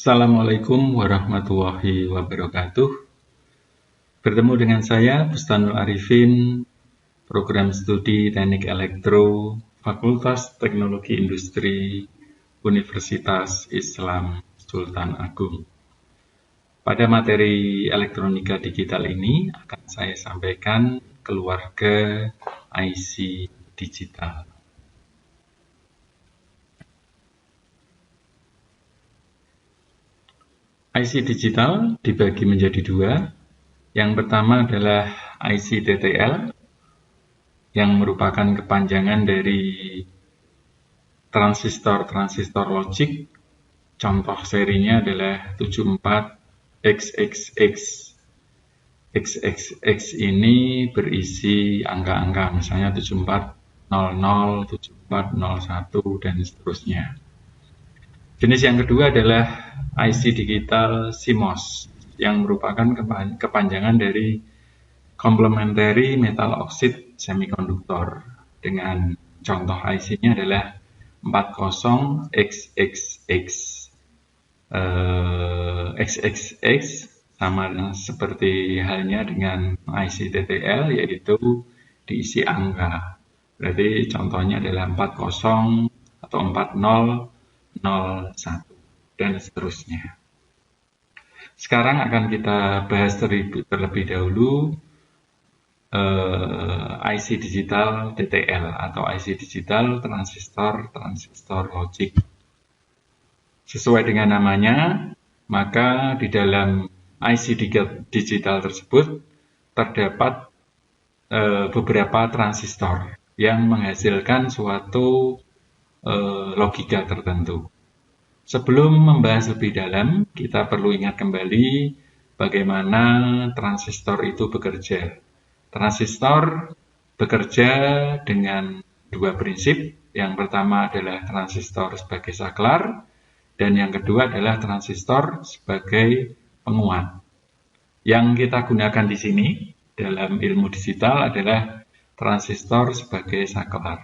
Assalamualaikum warahmatullahi wabarakatuh. Bertemu dengan saya, Bustanul Arifin, Program Studi Teknik Elektro, Fakultas Teknologi Industri, Universitas Islam Sultan Agung. Pada materi elektronika digital ini akan saya sampaikan keluarga IC digital. IC digital dibagi menjadi dua. Yang pertama adalah IC TTL, yang merupakan kepanjangan dari transistor logic. Contoh serinya adalah 74XXX. XXX ini berisi angka-angka, misalnya 7400, 7401, dan seterusnya. Jenis yang kedua adalah IC digital CMOS, yang merupakan kepanjangan dari Complementary Metal Oxide Semiconductor, dengan contoh IC-nya adalah 40XXX. XXX sama seperti halnya dengan IC TTL, yaitu diisi angka. Berarti contohnya adalah 40 atau 4001 dan seterusnya. Sekarang akan kita bahas terlebih dahulu IC digital TTL atau IC digital transistor logic. Sesuai dengan namanya, maka di dalam IC digital tersebut terdapat beberapa transistor yang menghasilkan suatu logika tertentu. Sebelum membahas lebih dalam, kita perlu ingat kembali bagaimana transistor itu bekerja. Transistor bekerja dengan dua prinsip. Yang pertama adalah transistor sebagai saklar, dan yang kedua adalah transistor sebagai penguat. Yang kita gunakan di sini dalam ilmu digital adalah transistor sebagai saklar.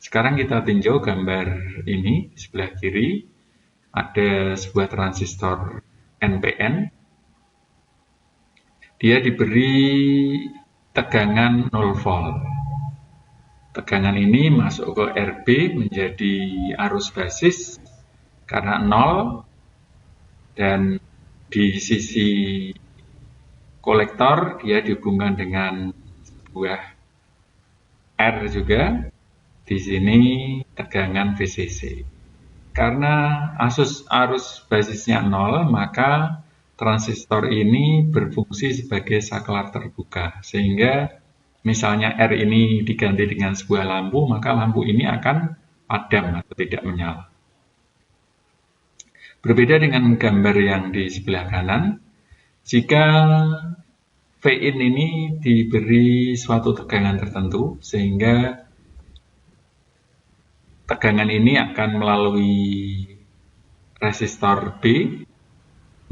Sekarang kita tinjau gambar ini di sebelah kiri. Ada sebuah transistor NPN. Dia diberi tegangan 0 volt. Tegangan ini masuk ke RB menjadi arus basis karena 0, dan di sisi kolektor dia dihubungkan dengan sebuah R juga. Di sini tegangan VCC. Karena arus basisnya 0, maka transistor ini berfungsi sebagai saklar terbuka. Sehingga misalnya R ini diganti dengan sebuah lampu, maka lampu ini akan padam atau tidak menyala. Berbeda dengan gambar yang di sebelah kanan, jika Vin ini diberi suatu tegangan tertentu, sehingga tegangan ini akan melalui resistor B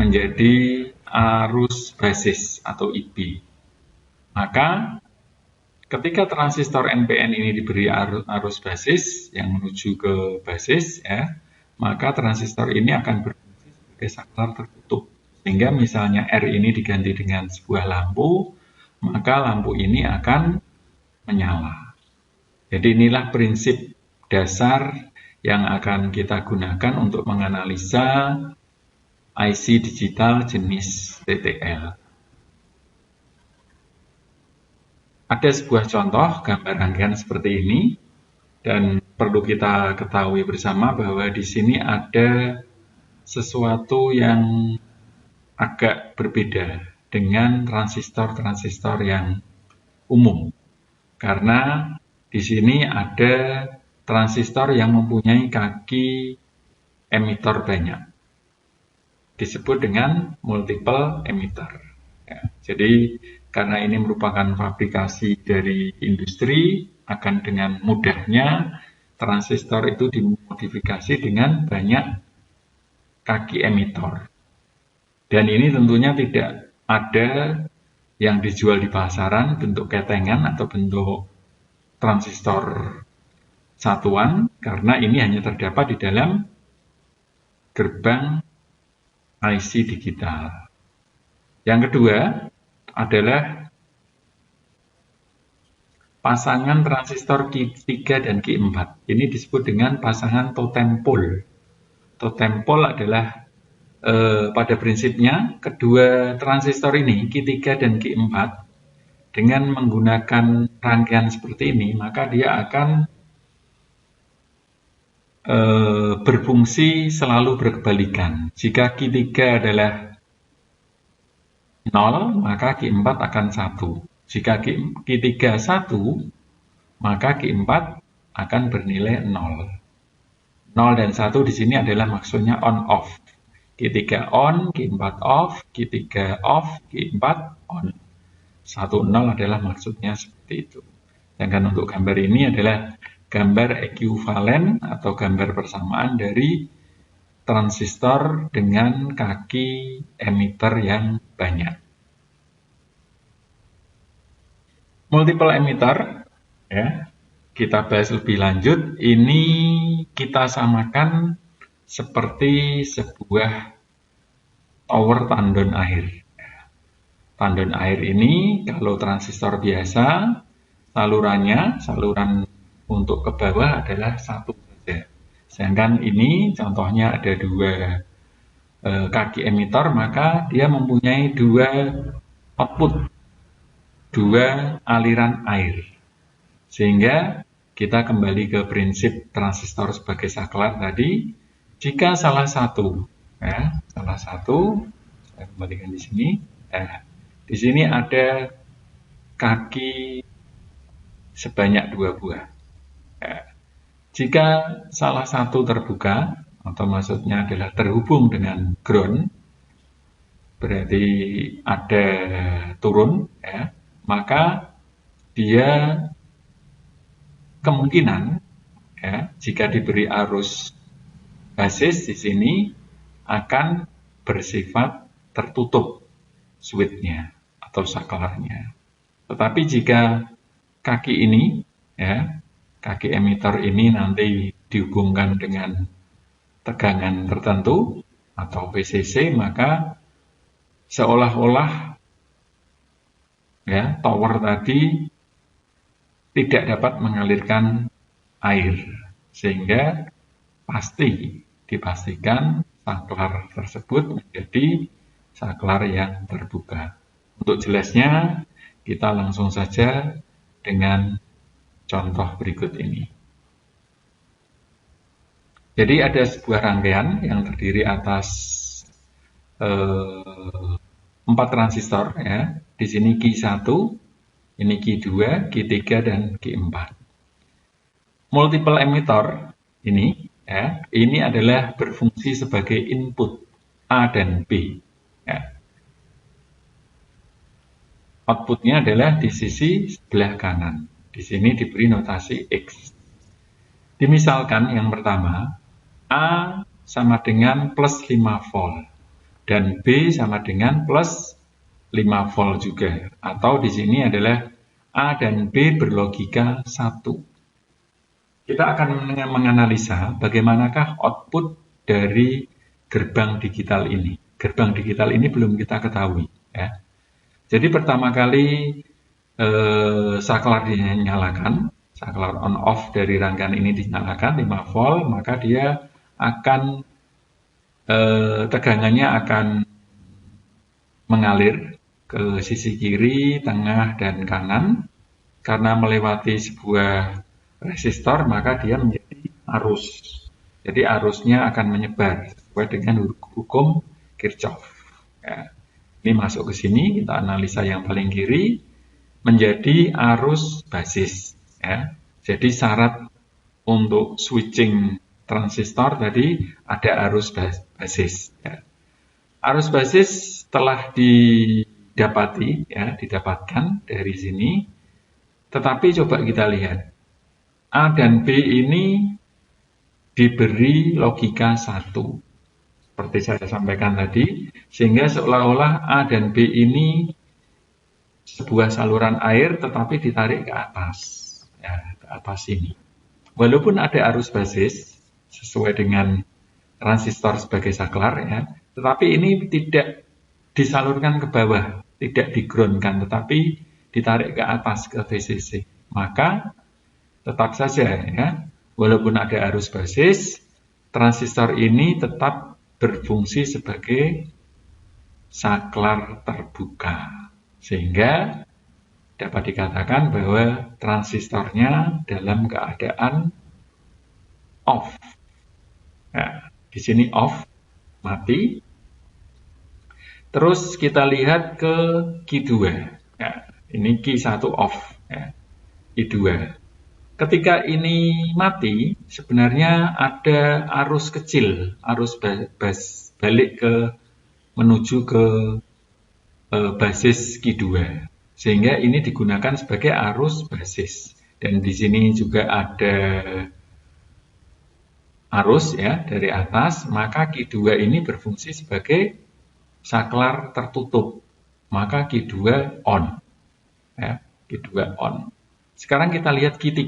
menjadi arus basis atau IB. Maka ketika transistor NPN ini diberi arus basis yang menuju ke basis, maka transistor ini akan berfungsi sebagai saklar tertutup. Sehingga misalnya R ini diganti dengan sebuah lampu, maka lampu ini akan menyala. Jadi inilah prinsip dasar yang akan kita gunakan untuk menganalisa IC digital jenis TTL. Ada sebuah contoh gambar rangkaian seperti ini, dan perlu kita ketahui bersama bahwa di sini ada sesuatu yang agak berbeda dengan transistor yang umum. Karena di sini ada transistor yang mempunyai kaki emitter banyak. Disebut dengan multiple emitter. Jadi karena ini merupakan fabrikasi dari industri, akan dengan mudahnya transistor itu dimodifikasi dengan banyak kaki emitter. Dan ini tentunya tidak ada yang dijual di pasaran bentuk ketengan atau bentuk transistor satuan, karena ini hanya terdapat di dalam gerbang IC digital. Yang kedua adalah pasangan transistor Q3 dan Q4. Ini disebut dengan pasangan totem pole. Totem pole adalah pada prinsipnya kedua transistor ini Q3 dan Q4 dengan menggunakan rangkaian seperti ini, maka dia akan berfungsi selalu berkebalikan. Jika Q3 adalah 0, maka Q4 akan 1. Jika Q3 1, maka Q4 akan bernilai 0. 0 dan 1 di sini adalah maksudnya on-off. Q3 on, Q4 off, Q3 off, Q4 on. 1, 0 adalah maksudnya seperti itu. Sedangkan untuk gambar ini adalah gambar ekuivalen atau gambar persamaan dari transistor dengan kaki emitter yang banyak. Multiple emitter, ya, kita bahas lebih lanjut. Ini kita samakan seperti sebuah tower tandon air. Tandon air ini kalau transistor biasa, saluran untuk ke bawah adalah satu saja. Sedangkan ini contohnya ada dua kaki emitter, maka dia mempunyai dua output, dua aliran air. Sehingga kita kembali ke prinsip transistor sebagai saklar tadi. Jika salah satu, saya kembalikan di sini. Di sini ada kaki sebanyak 2 buah. Jika salah satu terbuka, atau maksudnya adalah terhubung dengan ground, berarti ada turun, maka dia kemungkinan, jika diberi arus basis di sini akan bersifat tertutup switch-nya atau saklarnya. Tetapi jika kaki ini, kaki emitter ini nanti dihubungkan dengan tegangan tertentu atau VCC, maka seolah-olah tower tadi tidak dapat mengalirkan air, sehingga dipastikan saklar tersebut menjadi saklar yang terbuka. Untuk jelasnya, kita langsung saja dengan contoh berikut ini. Jadi ada sebuah rangkaian yang terdiri atas 4 transistor, Di sini Q1, ini Q2, Q3 dan Q4. Multiple emitter ini adalah berfungsi sebagai input A dan B. Outputnya adalah di sisi sebelah kanan. Di sini diberi notasi X. Dimisalkan yang pertama, A sama dengan plus 5 volt. Dan B sama dengan plus 5 volt juga. Atau di sini adalah A dan B berlogika 1. Kita akan menganalisa bagaimanakah output dari gerbang digital ini. Gerbang digital ini belum kita ketahui. Jadi pertama kali saklar dinyalakan, saklar on off dari rangkaian ini dinyalakan 5 volt, maka dia akan tegangannya akan mengalir ke sisi kiri, tengah, dan kanan. Karena melewati sebuah resistor, maka dia menjadi arus. Jadi arusnya akan menyebar sesuai dengan hukum Kirchhoff. Ini masuk ke sini, kita analisa yang paling kiri menjadi arus basis. Jadi syarat untuk switching transistor tadi ada arus basis. Arus basis telah didapatkan dari sini. Tetapi coba kita lihat, A dan B ini diberi logika 1. Seperti saya sampaikan tadi, sehingga seolah-olah A dan B ini sebuah saluran air tetapi ditarik ke atas, ke atas sini. Walaupun ada arus basis sesuai dengan transistor sebagai saklar ya. Tetapi ini tidak disalurkan ke bawah, tidak di-ground-kan, tetapi ditarik ke atas ke VCC. Maka tetap saja ya, walaupun ada arus basis, transistor ini tetap berfungsi sebagai saklar terbuka. Sehingga dapat dikatakan bahwa transistornya dalam keadaan off. Nah, di sini off, mati. Terus kita lihat ke Q2. Ya, ini Q1 off, ya, Q2. Ketika ini mati, sebenarnya ada arus kecil, arus balik menuju ke basis Q2. Sehingga ini digunakan sebagai arus basis. Dan di sini juga ada arus ya dari atas, maka Q2 ini berfungsi sebagai saklar tertutup. Maka Q2 on. Ya, Q2 on. Sekarang kita lihat Q3.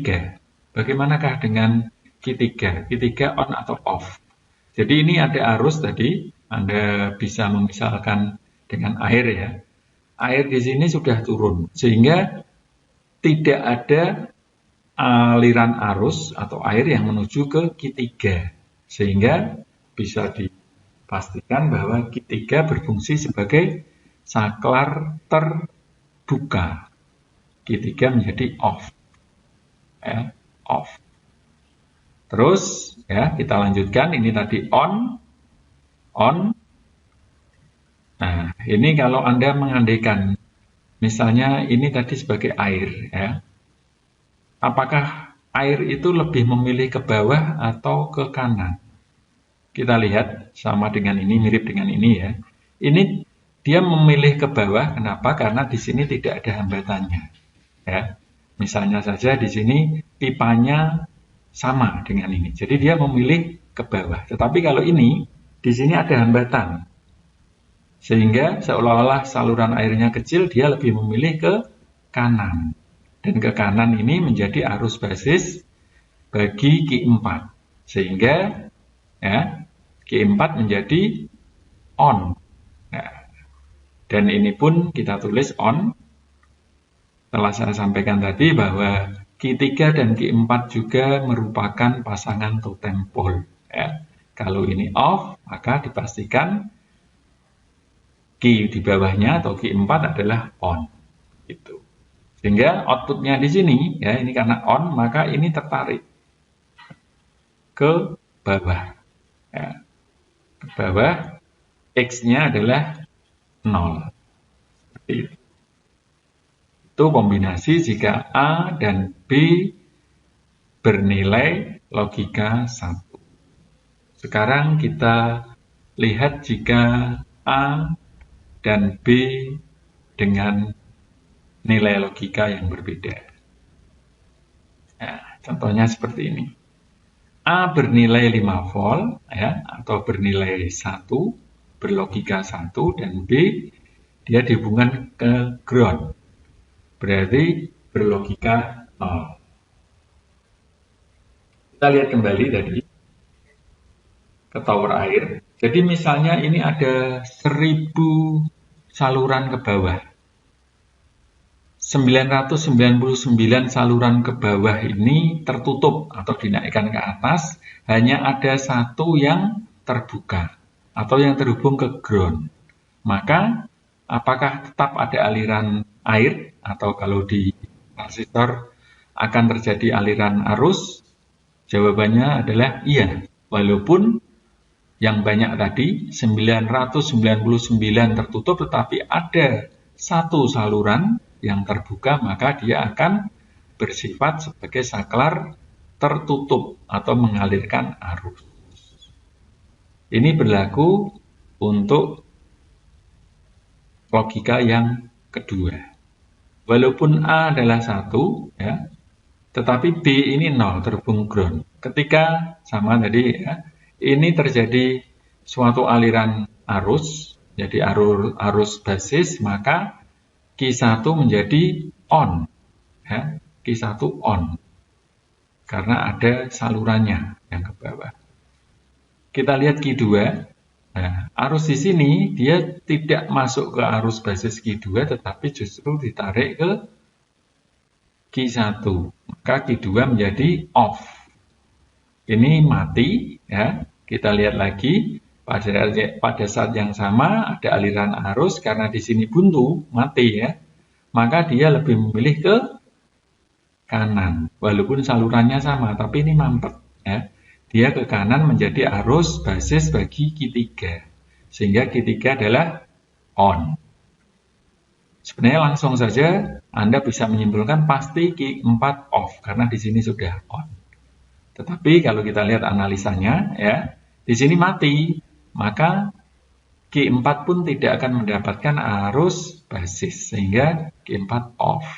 Bagaimanakah dengan Q3? Q3 on atau off? Jadi ini ada arus tadi. Anda bisa memisalkan dengan air ya. Air di sini sudah turun. Sehingga tidak ada aliran arus atau air yang menuju ke Q3. Sehingga bisa dipastikan bahwa Q3 berfungsi sebagai saklar terbuka. Q3 menjadi off. Ya, off. Terus ya, kita lanjutkan, ini tadi on. Nah, ini kalau Anda mengandaikan misalnya ini tadi sebagai air ya. Apakah air itu lebih memilih ke bawah atau ke kanan? Kita lihat sama dengan ini, mirip dengan ini ya. Ini dia memilih ke bawah, kenapa? Karena di sini tidak ada hambatannya. Ya, misalnya saja di sini pipanya sama dengan ini, jadi dia memilih ke bawah. Tetapi kalau ini di sini ada hambatan, sehingga seolah-olah saluran airnya kecil, dia lebih memilih ke kanan. Dan ke kanan ini menjadi arus basis bagi Q4, sehingga ya Q4 menjadi on. Nah, dan ini pun kita tulis on. Telah saya sampaikan tadi bahwa Q3 dan Q4 juga merupakan pasangan totem pole. Ya. Kalau ini off, maka dipastikan Q di bawahnya atau Q4 adalah on. Gitu. Sehingga outputnya di sini, ya ini karena on, maka ini tertarik ke bawah. Ya. Ke bawah, X-nya adalah 0. Seperti itu. Itu kombinasi jika A dan B bernilai logika 1. Sekarang kita lihat jika A dan B dengan nilai logika yang berbeda. Nah, contohnya seperti ini. A bernilai 5 volt ya, atau bernilai 1, berlogika 1, dan B dia dihubungkan ke ground. Berarti berlogika 0. Kita lihat kembali tadi ke tower air. Jadi misalnya ini ada 1000 saluran ke bawah. 999 saluran ke bawah ini tertutup atau dinaikkan ke atas. Hanya ada satu yang terbuka atau yang terhubung ke ground. Maka apakah tetap ada aliran air atau kalau di transistor akan terjadi aliran arus? Jawabannya adalah iya. Walaupun yang banyak tadi 999 tertutup, tetapi ada satu saluran yang terbuka, maka dia akan bersifat sebagai saklar tertutup atau mengalirkan arus. Ini berlaku untuk logika yang kedua. Walaupun A adalah 1, ya, tetapi B ini 0, terhubung ground. Ketika sama tadi, ya, ini terjadi suatu aliran arus, jadi arus basis, maka Q1 menjadi on. Ya, Q1 on. Karena ada salurannya yang ke bawah. kita lihat Q2. Nah, arus di sini dia tidak masuk ke arus basis Q2, tetapi justru ditarik ke Q1. Maka Q2 menjadi off. Ini mati, ya. Kita lihat lagi, pada saat yang sama ada aliran arus, karena di sini buntu, mati ya. Maka dia lebih memilih ke kanan. Walaupun salurannya sama, tapi ini mampet ya. Dia ke kanan menjadi arus basis bagi Q3. Sehingga Q3 adalah on. Sebenarnya langsung saja Anda bisa menyimpulkan pasti Q4 off, karena di sini sudah on. Tetapi kalau kita lihat analisanya, ya, di sini mati, maka Q4 pun tidak akan mendapatkan arus basis, sehingga Q4 off.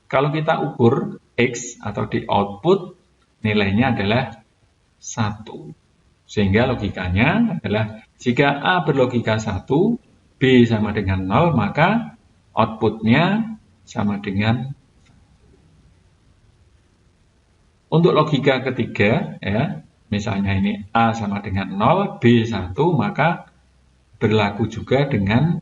Kalau kita ukur X atau di output, nilainya adalah 1. Sehingga logikanya adalah jika A berlogika 1, B sama dengan 0, maka outputnya sama dengan. Untuk logika ketiga, ya, misalnya ini A sama dengan 0, B 1, maka berlaku juga dengan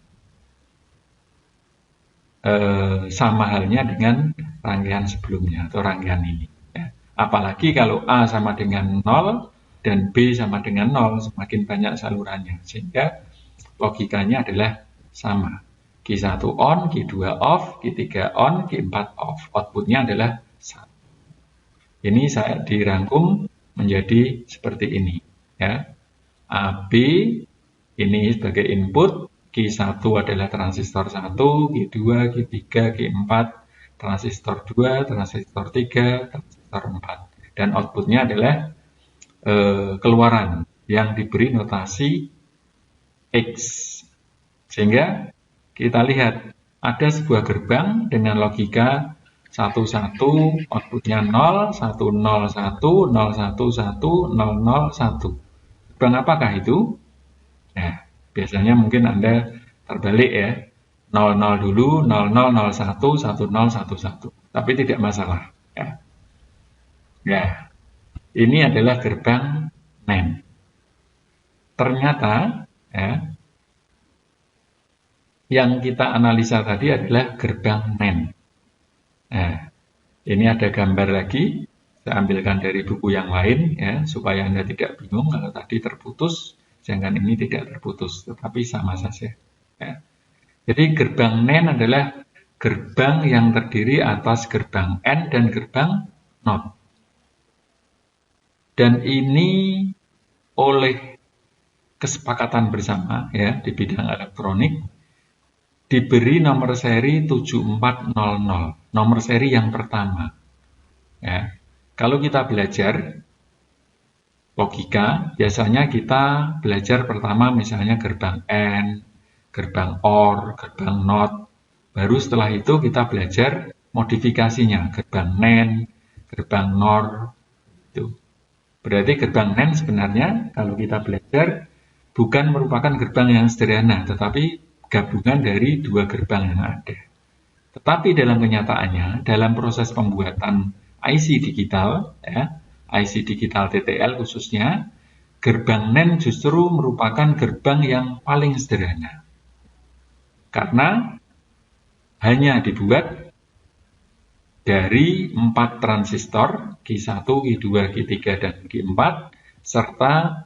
sama halnya dengan rangkaian sebelumnya atau rangkaian ini. Ya. Apalagi kalau A sama dengan 0 dan B sama dengan 0, semakin banyak salurannya. Sehingga logikanya adalah sama. Q1 on, Q2 off, Q3 on, Q4 off. Outputnya adalah 1. Ini saya dirangkum menjadi seperti ini. Ya. AB ini sebagai input, Q1 adalah transistor 1, Q2, Q3, Q4, transistor 2, transistor 3, transistor 4. Dan outputnya adalah keluaran yang diberi notasi X. Sehingga kita lihat ada sebuah gerbang dengan logika 11, outputnya 0, 101, 011, 001. Gerbang apakah itu? Nah, biasanya mungkin Anda terbalik ya. 00 dulu, 0001, 1011. Tapi tidak masalah. Ya. Ya. Ini adalah gerbang NAND. Ternyata ya, yang kita analisa tadi adalah gerbang NAND. Nah, ini ada gambar lagi. Saya ambilkan dari buku yang lain ya, supaya Anda tidak bingung kalau tadi terputus, sedangkan ini tidak terputus, tetapi sama saja. Ya. Jadi gerbang NAND adalah gerbang yang terdiri atas gerbang AND dan gerbang NOT. Dan ini oleh kesepakatan bersama ya di bidang elektronik diberi nomor seri 7400, nomor seri yang pertama. Ya. Kalau kita belajar logika, biasanya kita belajar pertama misalnya gerbang AND, gerbang OR, gerbang NOT. Baru setelah itu kita belajar modifikasinya, gerbang NAND, gerbang NOR. Itu. Berarti gerbang NAND sebenarnya kalau kita belajar bukan merupakan gerbang yang sederhana, tetapi gabungan dari dua gerbang yang ada. Tetapi dalam kenyataannya, dalam proses pembuatan IC digital, ya, IC digital TTL khususnya, gerbang NAND justru merupakan gerbang yang paling sederhana. Karena hanya dibuat dari 4 transistor, Q1, Q2, Q3, dan Q4, serta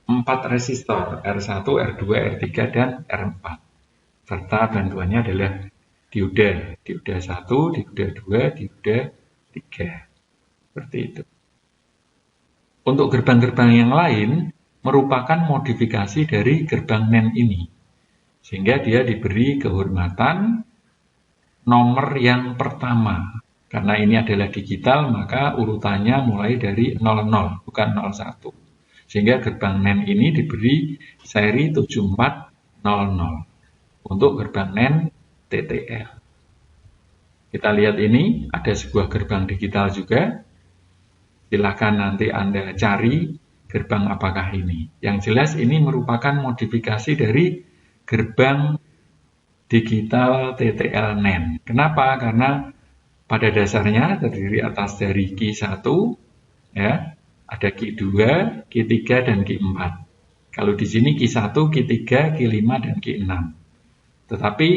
4 resistor, R1, R2, R3, dan R4. Serta bantuannya adalah dioda 1, dioda 2, dioda 3. Seperti itu. Untuk gerbang-gerbang yang lain, merupakan modifikasi dari gerbang NAND ini. Sehingga dia diberi kehormatan nomor yang pertama. Karena ini adalah digital, maka urutannya mulai dari 00, bukan 01. Sehingga gerbang NAND ini diberi seri 7400 untuk gerbang NAND TTL. Kita lihat ini, ada sebuah gerbang digital juga. Silakan nanti Anda cari gerbang apakah ini. Yang jelas ini merupakan modifikasi dari gerbang digital TTL NAND. Kenapa? Karena pada dasarnya terdiri atas dari Q1, ya, ada Q2, Q3, dan Q4. Kalau di sini Q1, Q3, Q5, dan Q6. Tetapi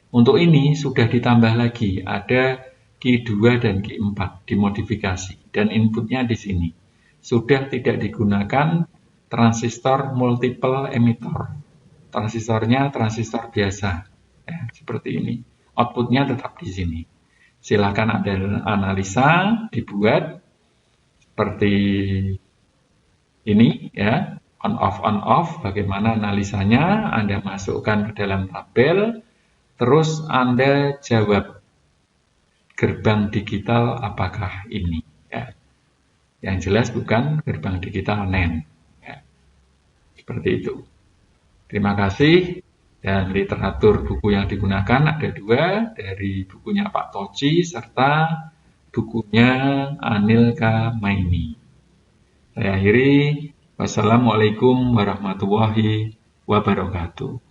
untuk ini sudah ditambah lagi, ada Q2 dan Q4 dimodifikasi, dan inputnya di sini. Sudah tidak digunakan transistor multiple emitter. Transistornya transistor biasa, ya, seperti ini. Outputnya tetap di sini. Silakan Anda analisa, dibuat seperti ini, ya, on off, bagaimana analisanya, Anda masukkan ke dalam tabel, terus Anda jawab gerbang digital apakah ini, ya. Yang jelas bukan gerbang digital NAND, ya. Seperti itu. Terima kasih. Dan literatur buku yang digunakan ada 2, dari bukunya Pak Toci serta bukunya Anil K. Maini. Saya akhiri. Wassalamualaikum warahmatullahi wabarakatuh.